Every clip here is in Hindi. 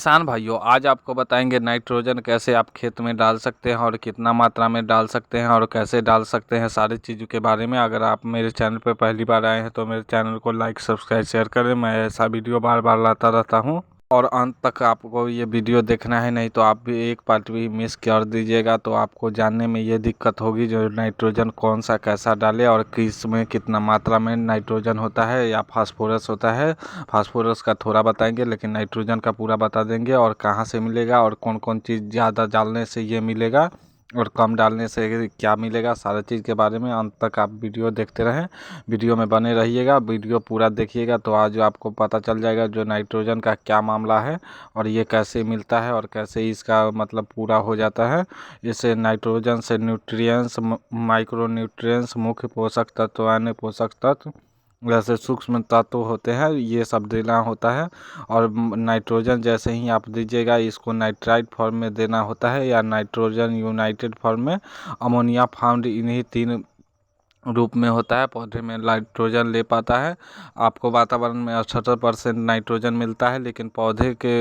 किसान भाइयों, आज आपको बताएंगे नाइट्रोजन कैसे आप खेत में डाल सकते हैं और कितना मात्रा में डाल सकते हैं और कैसे डाल सकते हैं, सारी चीज़ों के बारे में। अगर आप मेरे चैनल पर पहली बार आए हैं तो मेरे चैनल को लाइक सब्सक्राइब शेयर करें। मैं ऐसा वीडियो बार बार लाता रहता हूं और अंत तक आपको ये वीडियो देखना है, नहीं तो आप भी एक पार्ट भी मिस कर दीजिएगा तो आपको जानने में ये दिक्कत होगी जो नाइट्रोजन कौन सा कैसा डाले और किस में कितना मात्रा में नाइट्रोजन होता है या फास्फोरस होता है। फास्फोरस का थोड़ा बताएंगे लेकिन नाइट्रोजन का पूरा बता देंगे, और कहाँ से मिलेगा और कौन कौन चीज़ ज़्यादा डालने से ये मिलेगा और कम डालने से क्या मिलेगा, सारी चीज़ के बारे में अंत तक आप वीडियो देखते रहें। वीडियो में बने रहिएगा, वीडियो पूरा देखिएगा तो आज आपको पता चल जाएगा जो नाइट्रोजन का क्या मामला है और ये कैसे मिलता है और कैसे इसका मतलब पूरा हो जाता है। इससे नाइट्रोजन से न्यूट्रिएंट्स, माइक्रो न्यूट्रिएंट्स, मुख्य पोषक तत्व, अन्य पोषक तत्व जैसे सूक्ष्म तत्व होते हैं, ये सब देना होता है। और नाइट्रोजन जैसे ही आप दीजिएगा इसको नाइट्राइट फॉर्म में देना होता है या नाइट्रोजन यूनाइटेड फॉर्म में। अमोनिया फाउंड इन्हीं तीन रूप में होता है, पौधे में नाइट्रोजन ले पाता है। आपको वातावरण में 78% नाइट्रोजन मिलता है लेकिन पौधे के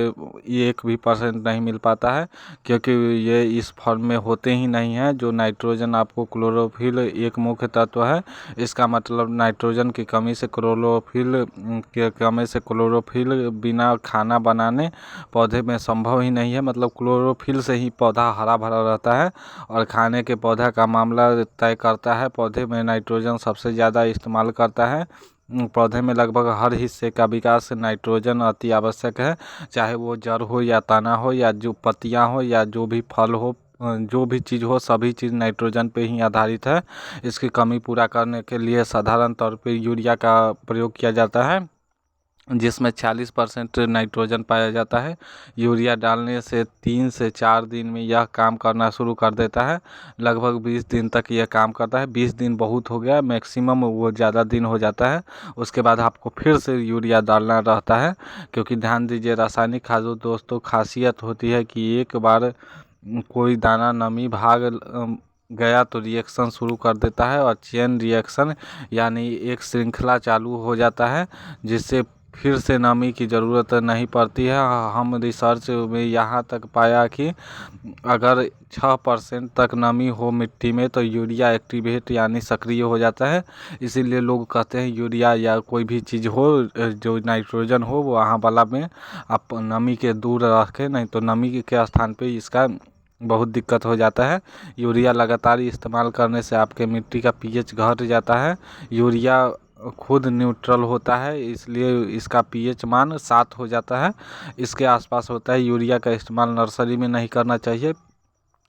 1% भी नहीं मिल पाता है, क्योंकि ये इस फॉर्म में होते ही नहीं हैं। जो नाइट्रोजन आपको क्लोरोफिल एक मुख्य तत्व है, इसका मतलब नाइट्रोजन की कमी से क्लोरोफिल बिना खाना बनाने पौधे में संभव ही नहीं है। मतलब क्लोरोफिल से ही पौधा हरा भरा रहता है और खाने के पौधा का मामला तय करता है। पौधे में नाइट्रोजन सबसे ज़्यादा इस्तेमाल करता है। पौधे में लगभग हर हिस्से का विकास नाइट्रोजन अति आवश्यक है, चाहे वो जड़ हो या तना हो या जो पत्तियां हो या जो भी फल हो, जो भी चीज़ हो, सभी चीज़ नाइट्रोजन पे ही आधारित है। इसकी कमी पूरा करने के लिए साधारण तौर पे यूरिया का प्रयोग किया जाता है जिसमें 40% नाइट्रोजन पाया जाता है। यूरिया डालने से 3 से 4 दिन में यह काम करना शुरू कर देता है। लगभग 20 दिन तक यह काम करता है। 20 दिन बहुत हो गया, मैक्सिमम वो ज़्यादा दिन हो जाता है। उसके बाद आपको फिर से यूरिया डालना रहता है, क्योंकि ध्यान दीजिए रासायनिक खादों दोस्तों खासियत होती है कि एक बार कोई दाना नमी भाग गया तो रिएक्शन शुरू कर देता है और चेन रिएक्शन यानी एक श्रृंखला चालू हो जाता है, जिससे फिर से नमी की ज़रूरत नहीं पड़ती है। हम रिसर्च में यहाँ तक पाया कि अगर 6% तक नमी हो मिट्टी में तो यूरिया एक्टिवेट यानी सक्रिय हो जाता है। इसीलिए लोग कहते हैं यूरिया या कोई भी चीज़ हो जो नाइट्रोजन हो वो वहाँ वाला में आप नमी के दूर रखें, नहीं तो नमी के स्थान पे इसका बहुत दिक्कत हो जाता है। यूरिया लगातार इस्तेमाल करने से आपके मिट्टी का पीएच घट जाता है। यूरिया खुद न्यूट्रल होता है, इसलिए इसका पीएच मान 7 हो जाता है, इसके आसपास होता है। यूरिया का इस्तेमाल नर्सरी में नहीं करना चाहिए।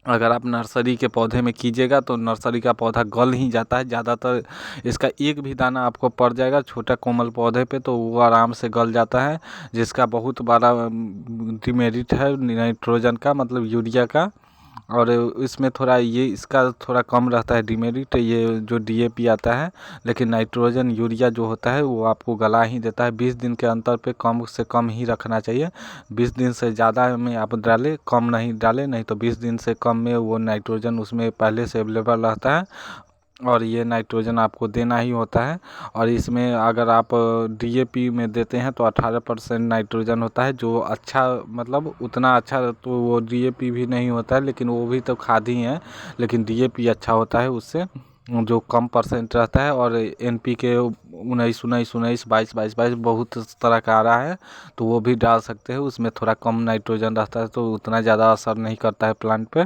अगर आप नर्सरी के पौधे में कीजिएगा तो नर्सरी का पौधा गल ही जाता है ज़्यादातर। इसका एक भी दाना आपको पड़ जाएगा छोटा कोमल पौधे पे तो वो आराम से गल जाता है, जिसका बहुत बड़ा डिमेरिट है नाइट्रोजन का, मतलब यूरिया का। और इसमें थोड़ा ये इसका थोड़ा कम रहता है डिमेरिट, ये जो डीएपी आता है। लेकिन नाइट्रोजन यूरिया जो होता है वो आपको गला ही देता है। 20 दिन के अंतर पे कम से कम ही रखना चाहिए। 20 दिन से ज़्यादा में आप डालें, कम नहीं डालें, नहीं तो 20 दिन से कम में वो नाइट्रोजन उसमें पहले से अवेलेबल रहता है और ये नाइट्रोजन आपको देना ही होता है। और इसमें अगर आप डीएपी में देते हैं तो 18% नाइट्रोजन होता है, जो अच्छा मतलब उतना अच्छा तो वो डीएपी भी नहीं होता है, लेकिन वो भी तो खाद ही है। लेकिन डीएपी अच्छा होता है उससे, जो कम परसेंट रहता है। और एनपीके 19 22 बहुत तरह का आ रहा है तो वो भी डाल सकते हैं। उसमें थोड़ा कम नाइट्रोजन रहता है तो उतना ज़्यादा असर नहीं करता है प्लांट पे।